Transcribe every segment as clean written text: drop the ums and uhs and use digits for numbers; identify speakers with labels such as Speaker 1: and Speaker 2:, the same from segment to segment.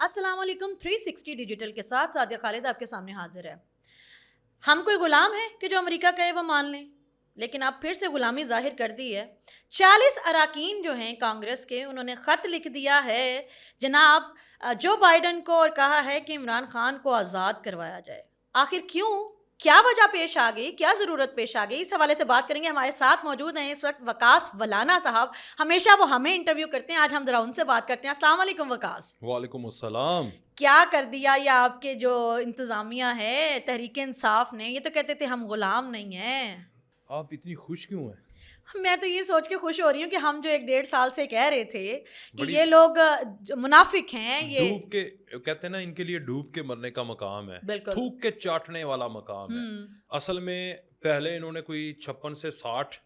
Speaker 1: السلام علیکم 360 ڈیجیٹل کے ساتھ سعدیہ خالد آپ کے سامنے حاضر ہے. ہم کوئی غلام ہیں کہ جو امریکہ کہے وہ مان لیں، لیکن اب پھر سے غلامی ظاہر کر دی ہے. 40 اراکین جو ہیں کانگریس کے، انہوں نے خط لکھ دیا ہے جناب جو بائیڈن کو اور کہا ہے کہ عمران خان کو آزاد کروایا جائے. آخر کیوں، کیا وجہ پیش آ گئی، کیا ضرورت پیش آ گئی، اس حوالے سے بات کریں گے. ہمارے ساتھ موجود ہیں اس وقت وقاص ولانا صاحب. ہمیشہ وہ ہمیں انٹرویو کرتے ہیں، آج ہم ذرا ان سے بات کرتے ہیں. السلام علیکم وقاص.
Speaker 2: وعلیکم السلام.
Speaker 1: کیا کر دیا یہ آپ کے جو انتظامیہ ہے تحریک انصاف نے؟ یہ تو کہتے تھے ہم غلام نہیں ہیں.
Speaker 2: آپ اتنی خوش کیوں ہیں؟
Speaker 1: میں تو یہ سوچ کے خوش ہو رہی ہوں کہ ہم جو 1-1.5 سال سے کہہ رہے تھے کہ یہ لوگ منافق ہیں، یہ
Speaker 2: ڈوب کے کہتے ہیں نا، ان کے لیے ڈوب کے مرنے کا مقام ہے، تھوک کے چاٹنے والا مقام ہے. اصل میں پہلے انہوں نے کوئی 56 سے 60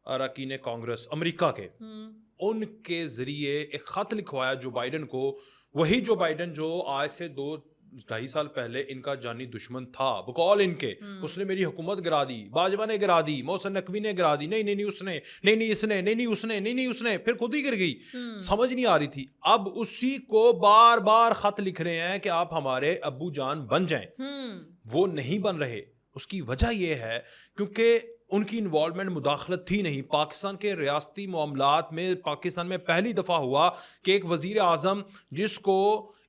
Speaker 2: اراکین کانگریس امریکہ کے، ان کے ذریعے ایک خط لکھوایا جو بائیڈن کو. وہی جو بائیڈن جو آج سے 2-2.5 سال پہلے ان کا جانی دشمن تھا بقول ان کے، اس نے میری حکومت گرا دی، باجوہ نے گرا دی، محسن نقوی نے گرا دی، نہیں اس نے، نہیں اس نے، نہیں اس نے، نہیں اس نے، پھر خود ہی گر گئی. سمجھ نہیں آ رہی تھی. اب اسی کو بار بار خط لکھ رہے ہیں کہ آپ ہمارے ابو جان بن جائیں. وہ نہیں بن رہے. اس کی وجہ یہ ہے کیونکہ ان کی انوالومنٹ، مداخلت تھی نہیں. پاکستان کے ریاستی معاملات میں پاکستان میں پہلی دفعہ ہوا کہ ایک وزیر اعظم جس کو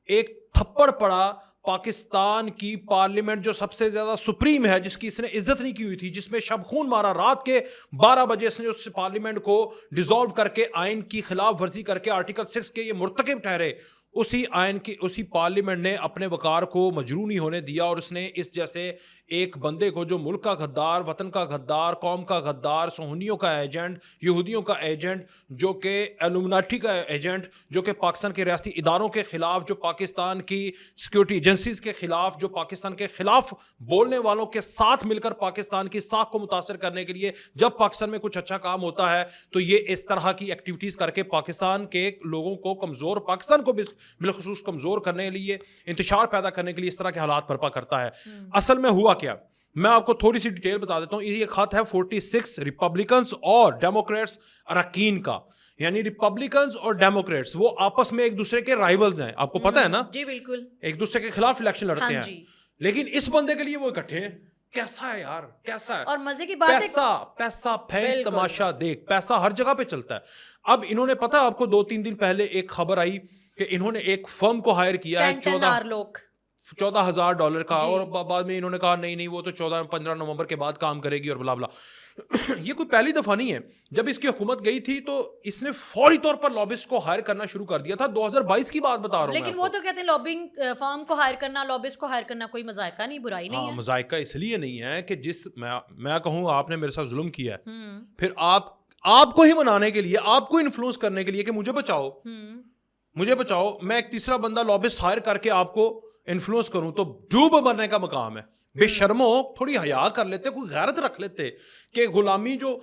Speaker 2: ایک تھپڑ پڑا پاکستان کی پارلیمنٹ جو سب سے زیادہ سپریم ہے، جس کی اس نے عزت نہیں کی ہوئی تھی، جس میں شب خون مارا، رات کے 12 بجے اس نے اس پارلیمنٹ کو ڈیزالو کر کے آئین کی خلاف ورزی کر کے آرٹیکل 6 کے یہ مرتکب ٹھہرے. اسی آئین کی، اسی پارلیمنٹ نے اپنے وقار کو مجروح نہیں ہونے دیا، اور اس نے اس جیسے ایک بندے کو جو ملک کا غدار، وطن کا غدار، قوم کا غدار، صہیونیوں کا ایجنٹ، یہودیوں کا ایجنٹ، جو کہ ایلومناٹی کا ایجنٹ، جو کہ پاکستان کے ریاستی اداروں کے خلاف، جو پاکستان کی سیکیورٹی ایجنسیز کے خلاف، جو پاکستان کے خلاف بولنے والوں کے ساتھ مل کر پاکستان کی ساکھ کو متاثر کرنے کے لیے جب پاکستان میں کچھ اچھا کام ہوتا ہے تو یہ اس طرح کی ایکٹیویٹیز کر کے پاکستان کے لوگوں کو کمزور، پاکستان کو بالخصوص کمزور کرنے کے لیے، انتشار پیدا کرنے کے لیے اس طرح کے حالات برپا کرتا ہے. اصل میں ہوا کیا، میں آپ کو تھوڑی سی ڈیٹیل بتا دیتا ہوں. یہ خط ہے 46 ریپبلکنز اور ڈیموکریٹس اراکین کا. یعنی ریپبلکنز اور ڈیموکریٹس وہ آپس میں ایک دوسرے کے رائیولز ہیں، آپ کو پتہ ہے نا؟
Speaker 1: جی بالکل،
Speaker 2: ایک دوسرے کے خلاف الیکشن لڑتے ہیں. لیکن اس بندے کے لیے وہ اکٹھے ہیں. کیسا ہے یار، کیسا ہے؟
Speaker 1: اور مزے کی بات ہے،
Speaker 2: پیسہ پھینک تماشا دیکھ، پیسا ہر جگہ پہ چلتا ہے. اب انہوں نے پتا آپ کو 2-3 دن پہلے ایک خبر آئی کہ انہوں نے ایک فرم کو ہائر کیا ہے $14,000 کا، اور بعد میں انہوں نے کہا نہیں وہ تو 14-15 نومبر کے بعد کام کرے گی اور بلا بلا. یہ کوئی پہلی دفعہ نہیں ہے. جب اس کی حکومت گئی تھی تو اس نے فوری طور پر لابسٹ کو ہائر کرنا شروع کر دیا تھا. 2022 کی بات بتا رہا ہوں.
Speaker 1: لیکن وہ تو کہتے ہیں لابنگ فرم کو ہائر کرنا، لابسٹ کو ہائر کرنا کوئی مذائقہ نہیں، برائی نہیں ہے.
Speaker 2: مذائقہ اس لیے نہیں ہے کہ جس میں کہوں آپ نے میرے ساتھ ظلم کیا ہے، پھر آپ کو ہی منانے کے لیے، آپ کو انفلوئنس کرنے کے لیے کہ مجھے بچاؤ، مجھے بچاؤ، میں ایک تیسرا بندہ لابسٹ ہائر کر کے آپ کو انفلوئنس کروں، تو ڈوب مرنے کا مقام ہے. بے شرمو، تھوڑی حیا کر لیتے، کوئی غیرت رکھ لیتے. کہ غلامی جو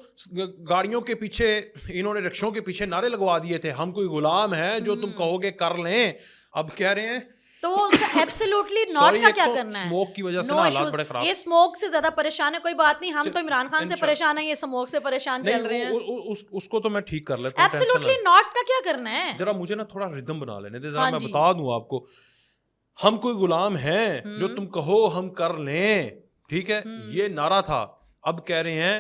Speaker 2: گاڑیوں کے پیچھے، انہوں نے رکشوں کے پیچھے نعرے لگوا دیے تھے، ہم کوئی غلام ہیں جو تم کہو گے کر لیں، اب کہہ رہے ہیں
Speaker 1: تو ایبسلیوٹلی ناٹ کا کیا کرنا ہے.
Speaker 2: اسموک کی وجہ سے حالات بڑے خراب.
Speaker 1: یہ اسموک سے زیادہ پریشان ہے، کوئی بات نہیں، ہم تو عمران خان سے پریشان ہیں، یہ اسموک سے پریشان چل رہے ہیں.
Speaker 2: اس کو تو میں ٹھیک کر لیتا ہوں.
Speaker 1: ایبسلیوٹلی ناٹ کا کیا کرنا ہے.
Speaker 2: ذرا مجھے نا تھوڑا ردم بنا لینے دے، ذرا میں بتا دوں آپ کو. ہم کوئی غلام ہیں جو تم کہو ہم کر لیں، ٹھیک ہے، یہ نعرہ تھا. اب کہہ رہے ہیں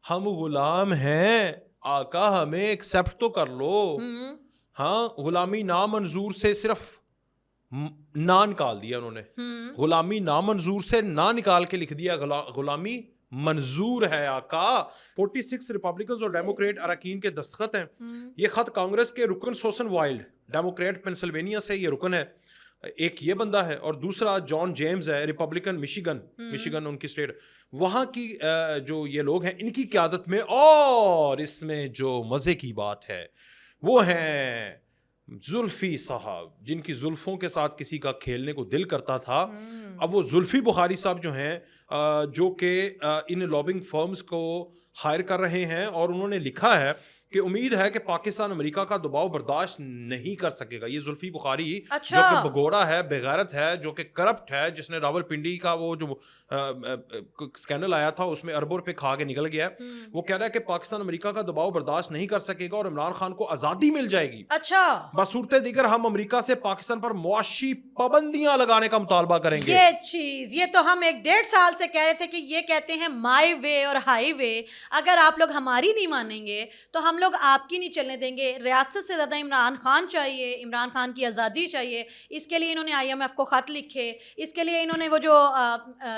Speaker 2: ہم غلام ہیں، آقا ہمیں ایکسپٹ تو کر لو. ہاں، غلامی نامنظور سے صرف نہ نکال دیا انہوں نے. غلامی نامنظور سے نہ نکال کے لکھ دیا غلامی منظور ہے آقا. 46 ریپبلکنز اور ڈیموکریٹ اراکین کے دستخط ہیں. یہ خط کانگریس کے رکن سوسن وائلڈ، ڈیموکریٹ پینسلوینیا سے یہ رکن ہے. ایک یہ بندہ ہے اور دوسرا جان جیمز ہے، ریپبلکن مشیگن ان کی اسٹیٹ. وہاں کی جو یہ لوگ ہیں ان کی قیادت میں. اور اس میں جو مزے کی بات ہے وہ ہیں زلفی صاحب، جن کی زلفوں کے ساتھ کسی کا کھیلنے کو دل کرتا تھا. اب وہ زلفی بخاری صاحب جو ہیں، جو کہ ان لابنگ فرمز کو ہائر کر رہے ہیں، اور انہوں نے لکھا ہے کہ امید ہے کہ پاکستان امریکہ کا دباؤ برداشت نہیں کر سکے گا. یہ زلفی بخاری
Speaker 1: اچھا.
Speaker 2: جو کہ بگوڑا ہے, بےغیرت ہے, جو کہ کرپٹ ہے, جس نے راول پنڈی کا وہ جو اسکینڈل آیا تھا اس میں اربوں روپے کھا کے نکل گیا ہے, وہ کہہ رہا ہے کہ پاکستان امریکہ کا دباؤ برداشت نہیں کر سکے گا اور عمران خان کو آزادی مل جائے گی.
Speaker 1: اچھا.
Speaker 2: بصورت دیگر ہم امریکہ سے پاکستان پر معاشی پابندیاں لگانے کا مطالبہ کریں گے.
Speaker 1: یہ چیز یہ تو ہم 1.5 سال سے کہہ رہے تھے کہ یہ کہتے ہیں مائی وے اور ہائی وے, اگر آپ لوگ ہماری نہیں مانیں گے تو ہم لوگ آپ کی نہیں چلنے دیں گے. ریاست سے زیادہ عمران خان چاہیے, عمران خان کی آزادی چاہیے. اس کے لیے انہوں نے IMF کو خط لکھے, اس کے لیے انہوں نے وہ جو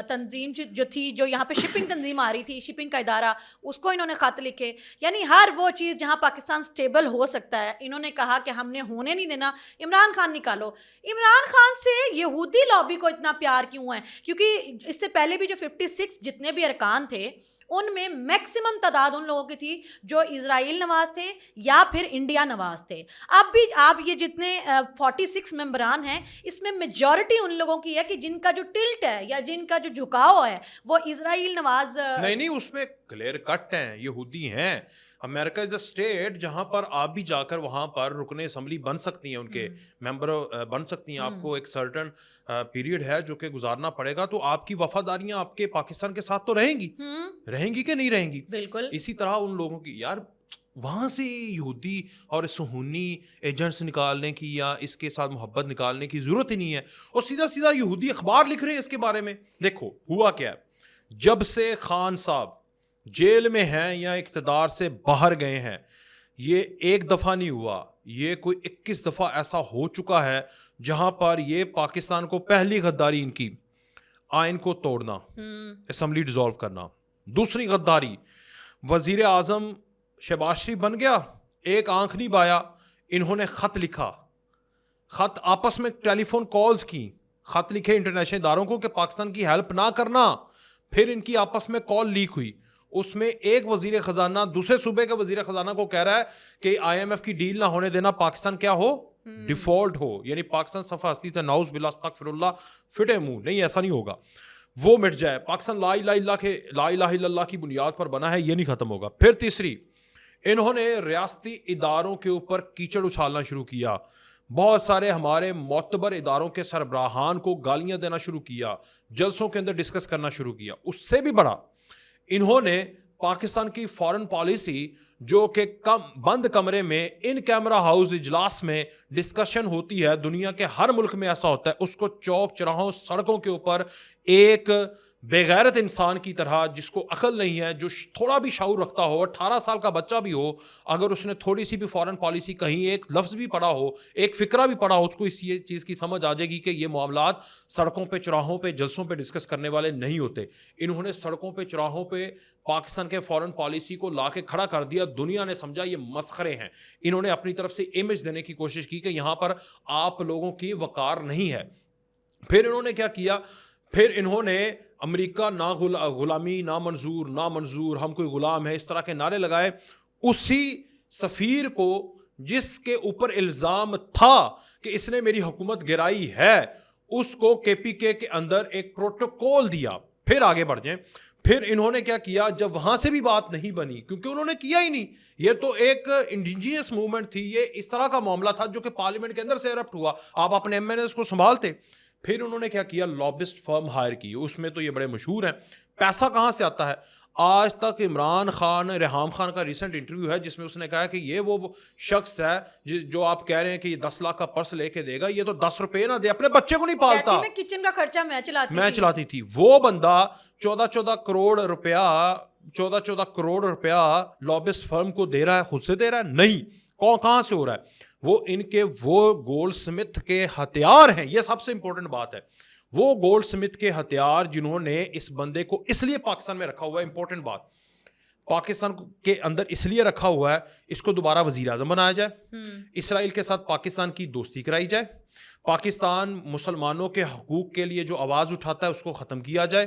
Speaker 1: تنظیم جو تھی جو یہاں پہ شپنگ تنظیم آ رہی تھی, شپنگ کا ادارہ, اس کو انہوں نے خط لکھے. یعنی ہر وہ چیز جہاں پاکستان سٹیبل ہو سکتا ہے انہوں نے کہا کہ ہم نے ہونے نہیں دینا. عمران خان نکالو. عمران خان سے یہودی لابی کو اتنا پیار کیوں ہے؟ کیونکہ اس سے پہلے بھی جو 56 جتنے بھی ارکان تھے ان میں میکسیمم تعداد ان لوگوں کی تھی جو اسرائیل نواز تھے یا پھر انڈیا نواز تھے. اب بھی آپ یہ جتنے 46 ممبران ہیں اس میں میجورٹی ان لوگوں کی ہے کہ جن کا جو ٹلٹ ہے یا جن کا جو جھکاؤ ہے وہ اسرائیل نواز
Speaker 2: نہیں, اس میں کلیئر کٹ ہیں, یہودی ہیں. امریکہ از اے اسٹیٹ جہاں پر آپ بھی جا کر وہاں پر رکن اسمبلی بن سکتی ہیں, ان کے ممبر بن سکتی ہیں. آپ کو ایک سرٹن پیریڈ ہے جو کہ گزارنا پڑے گا, تو آپ کی وفاداریاں آپ کے پاکستان کے ساتھ تو رہیں گی کہ نہیں رہیں گی.
Speaker 1: بالکل
Speaker 2: اسی طرح ان لوگوں کی یار وہاں سے یہودی اور سہونی ایجنٹس نکالنے کی یا اس کے ساتھ محبت نکالنے کی ضرورت ہی نہیں ہے. اور سیدھا یہودی اخبار لکھ رہے ہیں اس کے بارے میں. دیکھو ہوا کیا ہے, جب سے خان صاحب جیل میں ہیں یا اقتدار سے باہر گئے ہیں, یہ ایک دفعہ نہیں ہوا, یہ کوئی 21 دفعہ ایسا ہو چکا ہے جہاں پر یہ پاکستان کو پہلی غداری ان کی آئین کو توڑنا, اسمبلی ڈیزالو کرنا. دوسری غداری وزیر اعظم شہباز شریف بن گیا, ایک آنکھ نہیں بایا, انہوں نے خط لکھا, خط آپس میں ٹیلی فون کالز کی, خط لکھے انٹرنیشنل اداروں کو کہ پاکستان کی ہیلپ نہ کرنا. پھر ان کی آپس میں کال لیک ہوئی, اس میں ایک وزیر خزانہ دوسرے صوبے کے وزیر خزانہ کو کہہ رہا ہے کہ IMF کی ڈیل نہ ہونے دینا, پاکستان کیا ہو, ڈیفالٹ ہو. یعنی پاکستان صفحہ ہستی تھا, نعوذ باللہ استغفر اللہ, فٹے منہ, نہیں ایسا نہیں ہوگا, وہ مٹ جائے. پاکستان لا الہ الا اللہ کی بنیاد پر بنا ہے, یہ نہیں ختم ہوگا. پھر تیسری, انہوں نے ریاستی اداروں کے اوپر کیچڑ اچھالنا شروع کیا, بہت سارے ہمارے معتبر اداروں کے سربراہان کو گالیاں دینا شروع کیا, جلسوں کے اندر ڈسکس کرنا شروع کیا. اس سے بھی بڑا انہوں نے پاکستان کی فارن پالیسی جو کہ بند کمرے میں ان کیمرہ ہاؤس اجلاس میں ڈسکشن ہوتی ہے, دنیا کے ہر ملک میں ایسا ہوتا ہے, اس کو چوک چراہوں سڑکوں کے اوپر ایک بےغیرت انسان کی طرح جس کو عقل نہیں ہے, جو تھوڑا بھی شعور رکھتا ہو, 18 سال کا بچہ بھی ہو, اگر اس نے تھوڑی سی بھی فارن پالیسی کہیں ایک لفظ بھی پڑھا ہو, ایک فکرہ بھی پڑھا ہو, اس کو اس چیز کی سمجھ آ جائے گی کہ یہ معاملات سڑکوں پہ چراہوں پہ جلسوں پہ ڈسکس کرنے والے نہیں ہوتے. انہوں نے سڑکوں پہ چراہوں پہ پاکستان کے فارن پالیسی کو لا کے کھڑا کر دیا, دنیا نے سمجھا یہ مسخرے ہیں. انہوں نے اپنی طرف سے امیج دینے کی کوشش کی کہ یہاں پر آپ لوگوں کی وقار نہیں ہے. پھر انہوں نے کیا کیا, پھر انہوں نے امریکہ نہ غلامی نہ منظور, ہم کوئی غلام ہے, اس طرح کے نعرے لگائے. اسی سفیر کو جس کے اوپر الزام تھا کہ اس نے میری حکومت گرائی ہے, اس کو KPK کے اندر ایک پروٹوکول دیا. پھر آگے بڑھ جائیں, پھر انہوں نے کیا کیا, جب وہاں سے بھی بات نہیں بنی, کیونکہ انہوں نے کیا ہی نہیں, یہ تو ایک انڈیجینس موومنٹ تھی, یہ اس طرح کا معاملہ تھا جو کہ پارلیمنٹ کے اندر سے ایرپٹ ہوا, آپ اپنے MNAs کو سنبھالتے. پھر انہوں نے کیا کیا, لابسٹ فرم ہائر کی, اس میں تو یہ بڑے مشہور ہیں. پیسہ کہاں سے آتا ہے, آج تک عمران خان, ریحام خان کا ریسنٹ انٹرویو ہے جس میں اس نے کہا کہ یہ وہ شخص ہے جو آپ کہہ رہے ہیں کہ یہ 10 لاکھ کا پرس لے کے دے گا, یہ تو 10 روپے نہ دے, اپنے بچے کو نہیں پالتا,
Speaker 1: کچن کا خرچہ میں
Speaker 2: چلاتی تھی. وہ بندہ 14 کروڑ روپیہ لابسٹ فرم کو دے رہا ہے, خود سے دے رہا ہے نہیں, کہاں سے ہو رہا ہے, وہ ان کے وہ گولڈ سمتھ کے ہتھیار ہیں. یہ سب سے امپورٹنٹ بات ہے, وہ گولڈ سمتھ کے ہتھیار جنہوں نے اس بندے کو اس لیے پاکستان میں رکھا ہوا ہے, امپورٹنٹ بات, پاکستان کے اندر اس لیے رکھا ہوا ہے, اس کو دوبارہ وزیر اعظم بنایا جائے, اسرائیل کے ساتھ پاکستان کی دوستی کرائی جائے, پاکستان مسلمانوں کے حقوق کے لیے جو آواز اٹھاتا ہے اس کو ختم کیا جائے,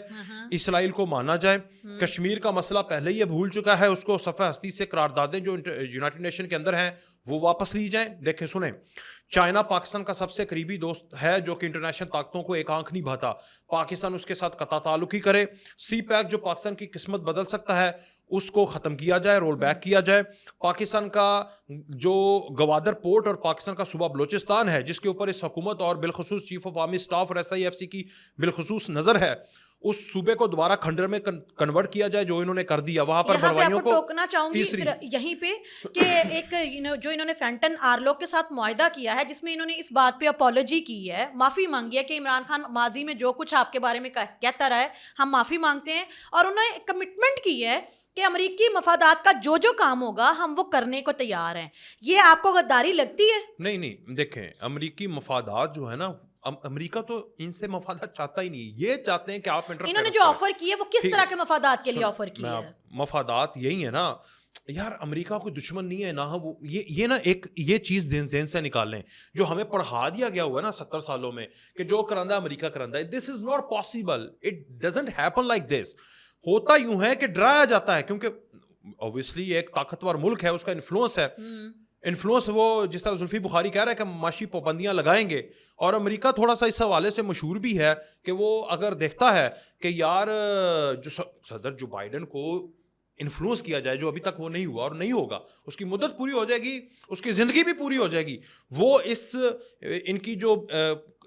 Speaker 2: اسرائیل کو مانا جائے, کشمیر کا مسئلہ پہلے ہی بھول چکا ہے, اس کو صفحہ ہستی سے قراردادیں جو یونائٹڈ نیشن کے اندر ہیں وہ واپس لی جائیں. دیکھیں سنیں, چائنا پاکستان کا سب سے قریبی دوست ہے جو کہ انٹرنیشنل طاقتوں کو ایک آنکھ نہیں بھاتا. پاکستان اس کے ساتھ قطع تعلق ہی کرے. سی پیک جو پاکستان کی قسمت بدل سکتا ہے اس کو ختم کیا جائے, رول بیک کیا جائے. پاکستان کا جو گوادر پورٹ اور پاکستان کا صوبہ بلوچستان ہے جس کے اوپر اس حکومت اور بالخصوص چیف آف آرمی اسٹاف اور SIFC کی بالخصوص نظر ہے, اس صوبے کو دوبارہ کھنڈر میں کنورٹ کیا جائے جو انہوں نے کر دیا. وہاں پر بلوائیوں کو
Speaker 1: ٹوکنا چاہوں گی یہیں پہ کہ ایک جو انہوں نے فینٹن آرلوک کے ساتھ معاہدہ کیا ہے جس میں انہوں نے اس بات پہ اپولوجی کی ہے, معافی مانگی ہے کہ عمران خان ماضی میں جو کچھ آپ کے بارے میں کہتا رہا ہے ہم معافی مانگتے ہیں, اور انہوں نے کمٹمنٹ کی ہے کہ امریکی مفادات کا جو کام ہوگا ہم وہ کرنے کو تیار ہیں. یہ آپ کو غداری لگتی ہے؟
Speaker 2: نہیں, دیکھیں امریکی مفادات جو ہے نا, امریکہ تو ان سے مفادات چاہتا ہی نہیں, یہ چاہتے ہیں کہ آپ
Speaker 1: انہوں نے جو آفر کی ہے وہ کس طرح کے مفادات کے لیے آفر کی ہے؟
Speaker 2: مفادات یہی ہے نا یار, امریکہ کوئی دشمن نہیں ہے نا وہ, یہ نا ایک یہ چیز ذہن سے نکال لیں جو ہمیں پڑھا دیا گیا ہوا ہے نا 70 سالوں میں کہ جو کرندہ امریکہ کرندہ ہے. This is not possible, it doesn't happen like this. ہوتا یوں ہے کہ ڈرایا جاتا ہے کیونکہ اوبویسلی ایک طاقتور ملک ہے, اس کا انفلوئنس ہے. انفلوئنس وہ جس طرح زلفی بخاری کہہ رہا ہے کہ معاشی پابندیاں لگائیں گے, اور امریکہ تھوڑا سا اس حوالے سے مشہور بھی ہے کہ وہ اگر دیکھتا ہے کہ یار جو صدر جو بائیڈن کو انفلوئنس کیا جائے جو ابھی تک وہ نہیں ہوا اور نہیں ہوگا, اس کی مدت پوری ہو جائے گی, اس کی زندگی بھی پوری ہو جائے گی, وہ ان کی جو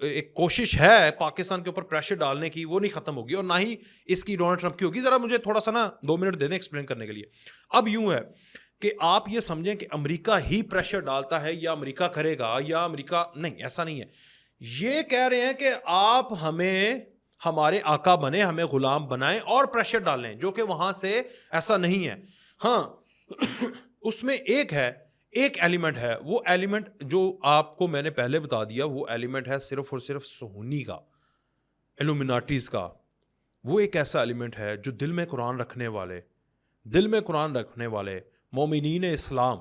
Speaker 2: ایک کوشش ہے پاکستان کے اوپر پریشر ڈالنے کی وہ نہیں ختم ہوگی, اور نہ ہی اس کی ڈونلڈ ٹرمپ کی ہوگی. ذرا مجھے تھوڑا سا نا 2 منٹ دے دیں ایکسپلین کرنے کے لیے. اب یوں ہے کہ آپ یہ سمجھیں کہ امریکہ ہی پریشر ڈالتا ہے یا امریکہ کرے گا یا امریکہ, نہیں ایسا نہیں ہے. یہ کہہ رہے ہیں کہ آپ ہمیں ہمارے آقا بنے, ہمیں غلام بنائیں اور پریشر ڈالیں, جو کہ وہاں سے ایسا نہیں ہے. ہاں اس میں ایک ایلیمنٹ ہے, وہ ایلیمنٹ جو آپ کو میں نے پہلے بتا دیا, وہ ایلیمنٹ ہے صرف اور صرف صہیونی کا, ایلومیناٹیز کا. وہ ایک ایسا ایلیمنٹ ہے جو دل میں قرآن رکھنے والے مومنین اسلام,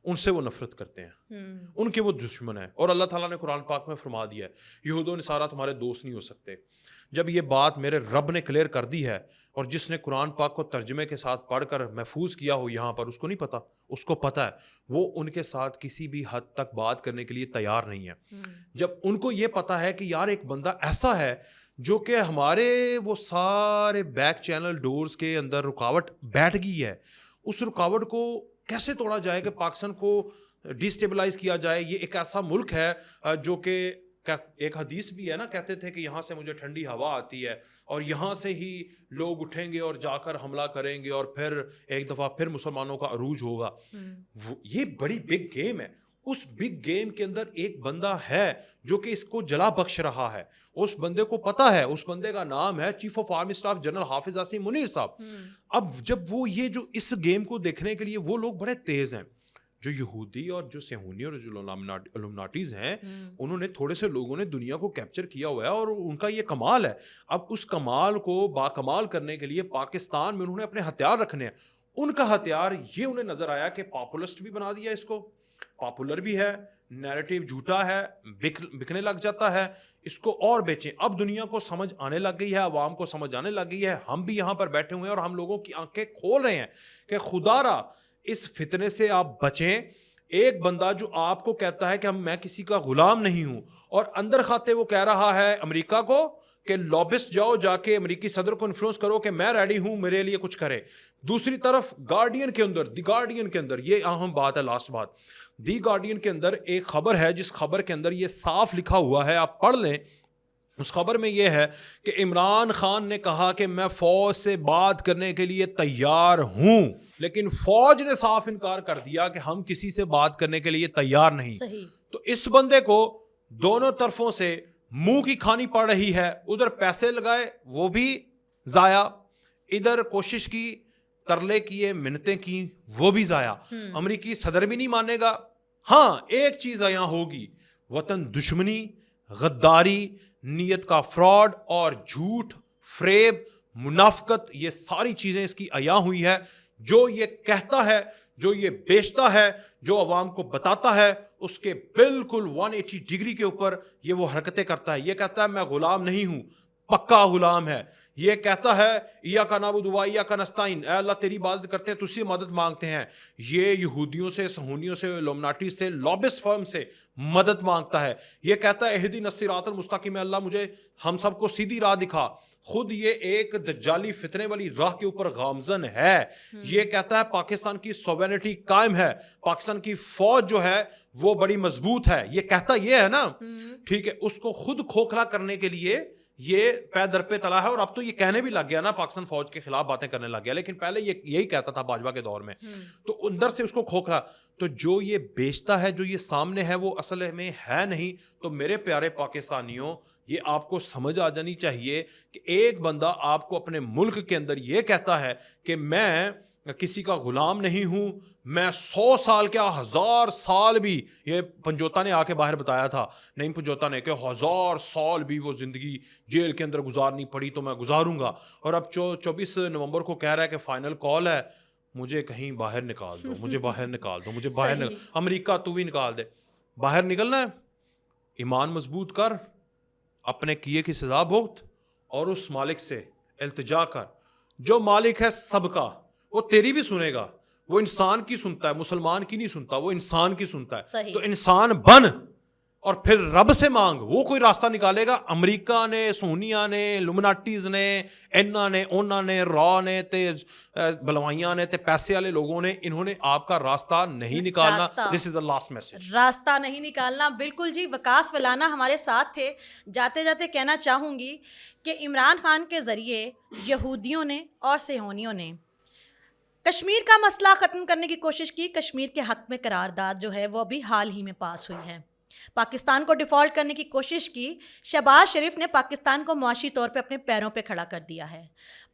Speaker 2: ان سے وہ نفرت کرتے ہیں, ان کے وہ دشمن ہیں. اور اللہ تعالیٰ نے قرآن پاک میں فرما دیا ہے یہود و نصارہ تمہارے دوست نہیں ہو سکتے. جب یہ بات میرے رب نے کلیئر کر دی ہے, اور جس نے قرآن پاک کو ترجمے کے ساتھ پڑھ کر محفوظ کیا ہو یہاں پر, اس کو نہیں پتا, اس کو پتا ہے وہ ان کے ساتھ کسی بھی حد تک بات کرنے کے لیے تیار نہیں ہے. جب ان کو یہ پتا ہے کہ یار ایک بندہ ایسا ہے جو کہ ہمارے وہ سارے بیک چینل ڈورز کے اندر رکاوٹ بیٹھ گئی ہے, اس رکاوٹ کو کیسے توڑا جائے کہ پاکستان کو ڈیسٹیبلائز کیا جائے. یہ ایک ایسا ملک ہے جو کہ ایک حدیث بھی ہے نا, کہتے تھے کہ یہاں سے مجھے ٹھنڈی ہوا آتی ہے اور یہاں سے ہی لوگ اٹھیں گے اور جا کر حملہ کریں گے اور پھر ایک دفعہ پھر مسلمانوں کا عروج ہوگا. یہ بڑی بگ گیم ہے. اس بگ گیم کے اندر ایک بندہ ہے جو کہ اس کو جلا بخش رہا ہے. اس بندے کو پتا ہے, اس بندے کا نام ہے chief of army staff general حافظ عاصم منیر صاحب. اب جب وہ یہ جو اس گیم کو دیکھنے کے لیے وہ لوگ بڑے تیز ہیں, جو یہودی اور جو صہیونی اور جو الومناٹیز ہیں, انہوں نے تھوڑے سے لوگوں نے دنیا کو کیپچر کیا ہوا ہے اور ان کا یہ کمال ہے. اب اس کمال کو باکمال کرنے کے لیے پاکستان میں انہوں نے اپنے ہتھیار رکھنے ہیں. ان کا ہتھیار یہ انہیں نظر آیا کہ پاپولسٹ بھی بنا دیا, اس کو پاپولر بھی ہے, نیریٹیو جھوٹا ہے, بکنے لگ جاتا ہے, اس کو اور بیچیں. اب دنیا کو سمجھ آنے لگ گئی ہے, عوام کو سمجھ آنے لگ گئی ہے. ہم بھی یہاں پر بیٹھے ہوئے ہیں اور ہم لوگوں کی آنکھیں کھول رہے ہیں کہ خدا را اس فتنے سے آپ بچیں. ایک بندہ جو آپ کو کہتا ہے کہ میں کسی کا غلام نہیں ہوں, اور اندر کھاتے وہ کہہ رہا ہے امریکہ کو کہ لابسٹ جاؤ, جا کے امریکی صدر کو انفلوئنس کرو کہ میں ریڈی ہوں, میرے لیے کچھ کرے. دوسری طرف گارڈین کے اندر یہ اہم بات ہے, لاسٹ بات, دی گارڈین کے اندر ایک خبر ہے جس خبر کے اندر یہ صاف لکھا ہوا ہے, آپ پڑھ لیں. اس خبر میں یہ ہے کہ عمران خان نے کہا کہ میں فوج سے بات کرنے کے لیے تیار ہوں, لیکن فوج نے صاف انکار کر دیا کہ ہم کسی سے بات کرنے کے لیے تیار نہیں.
Speaker 1: صحیح.
Speaker 2: تو اس بندے کو دونوں طرفوں سے منہ کی کھانی پڑ رہی ہے. ادھر پیسے لگائے وہ بھی ضائع, ادھر کوشش کی, ترلے کیے, منتیں کی, وہ بھی ضائع. امریکی صدر بھی نہیں مانے گا. ہاں ایک چیز یہاں ہوگی, وطن دشمنی, غداری, نیت کا فراڈ اور جھوٹ, فریب, منافقت, یہ ساری چیزیں اس کی عیاں ہوئی ہے. جو یہ کہتا ہے, جو یہ بیچتا ہے, جو عوام کو بتاتا ہے, اس کے بالکل 180 ڈگری کے اوپر یہ وہ حرکتیں کرتا ہے. یہ کہتا ہے میں غلام نہیں ہوں, پکا غلام ہے. یہ کہتا ہے ایاک نعبد و ایاک نستعین، اے اللہ تیری عبادت کرتے ہیں، تجھ سے مدد مانگتے ہیں. یہ یہودیوں سے، صہیونیوں سے، لومناٹی سے، لابس فرم سے مدد مانگتا ہے. یہ کہتا ہے اہدنا الصراط المستقیم، اللہ مجھے ہم سب کو سیدھی راہ دکھا. خود یہ ایک دجالی فتنے والی راہ کے اوپر گامزن ہے. یہ کہتا ہے پاکستان کی سوورنٹی قائم ہے، پاکستان کی فوج جو ہے وہ بڑی مضبوط ہے. یہ کہتا یہ ہے نا، ٹھیک ہے. اس کو خود کھوکھلا کرنے کے لیے یہ پے در پہ تلا ہے. اور اب تو یہ کہنے بھی لگ گیا نا، پاکستان فوج کے خلاف باتیں کرنے لگ گیا، لیکن پہلے یہ یہی کہتا تھا باجوہ کے دور میں. تو اندر سے اس کو کھوکھلا. تو جو یہ بیچتا ہے، جو یہ سامنے ہے، وہ اصل میں ہے نہیں. تو میرے پیارے پاکستانیوں، یہ آپ کو سمجھ آ جانی چاہیے کہ ایک بندہ آپ کو اپنے ملک کے اندر یہ کہتا ہے کہ میں کسی کا غلام نہیں ہوں، میں 100 سال کیا 1000 سال بھی، یہ پنجوتا نے آ کے باہر بتایا تھا، نہیں پنجوتا نے، کہ 1000 سال بھی وہ زندگی جیل کے اندر گزارنی پڑی تو میں گزاروں گا. اور اب 24 نومبر کو کہہ رہا ہے کہ فائنل کال ہے، مجھے کہیں باہر نکال دو، مجھے باہر نکال دو، مجھے باہر امریکہ تو بھی نکال دے. باہر نکلنا ہے، ایمان مضبوط کر، اپنے کیے کی سزا بھگت، اور اس مالک سے التجا کر. جو مالک ہے سب کا، وہ تیری بھی سنے گا. وہ انسان کی سنتا ہے، مسلمان کی نہیں سنتا، وہ انسان کی سنتا ہے. تو انسان بن اور پھر رب سے مانگ، وہ کوئی راستہ نکالے گا. امریکہ نے، سونیا نے، لومناٹیز نے، اینا نے، اونا نے، را نے، تے بلوائیاں نے، تے پیسے والے لوگوں نے، انہوں نے آپ کا راستہ نہیں نکالنا. دس از the last message.
Speaker 1: راستہ نہیں نکالنا، بالکل جی. وکاس ولانا ہمارے ساتھ تھے. جاتے جاتے کہنا چاہوں گی کہ عمران خان کے ذریعے یہودیوں نے اور صہیونیوں نے کشمیر کا مسئلہ ختم کرنے کی کوشش کی. کشمیر کے حق میں قرارداد جو ہے وہ ابھی حال ہی میں پاس ہوئی ہے. پاکستان کو ڈیفالٹ کرنے کی کوشش کی. شہباز شریف نے پاکستان کو معاشی طور پہ اپنے پیروں پہ کھڑا کر دیا ہے.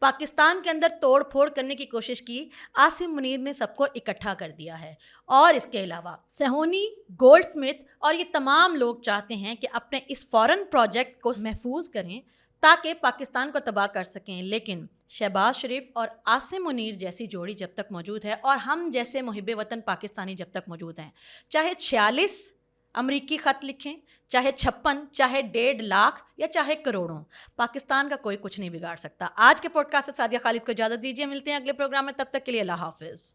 Speaker 1: پاکستان کے اندر توڑ پھوڑ کرنے کی کوشش کی. عاصم منیر نے سب کو اکٹھا کر دیا ہے. اور اس کے علاوہ صہیونی، گولڈ سمتھ اور یہ تمام لوگ چاہتے ہیں کہ اپنے اس فورن پروجیکٹ کو محفوظ کریں تاکہ پاکستان کو تباہ کر سکیں. لیکن شہباز شریف اور عاصم منیر جیسی جوڑی جب تک موجود ہے، اور ہم جیسے محب وطن پاکستانی جب تک موجود ہیں، چاہے 46 امریکی خط لکھیں، چاہے 56، چاہے 1.5 لاکھ یا چاہے کروڑوں، پاکستان کا کوئی کچھ نہیں بگاڑ سکتا. آج کے پوڈ کاسٹ سے سعدیہ خالد کو اجازت دیجیے. ملتے ہیں اگلے پروگرام میں، تب تک کے لیے اللہ حافظ.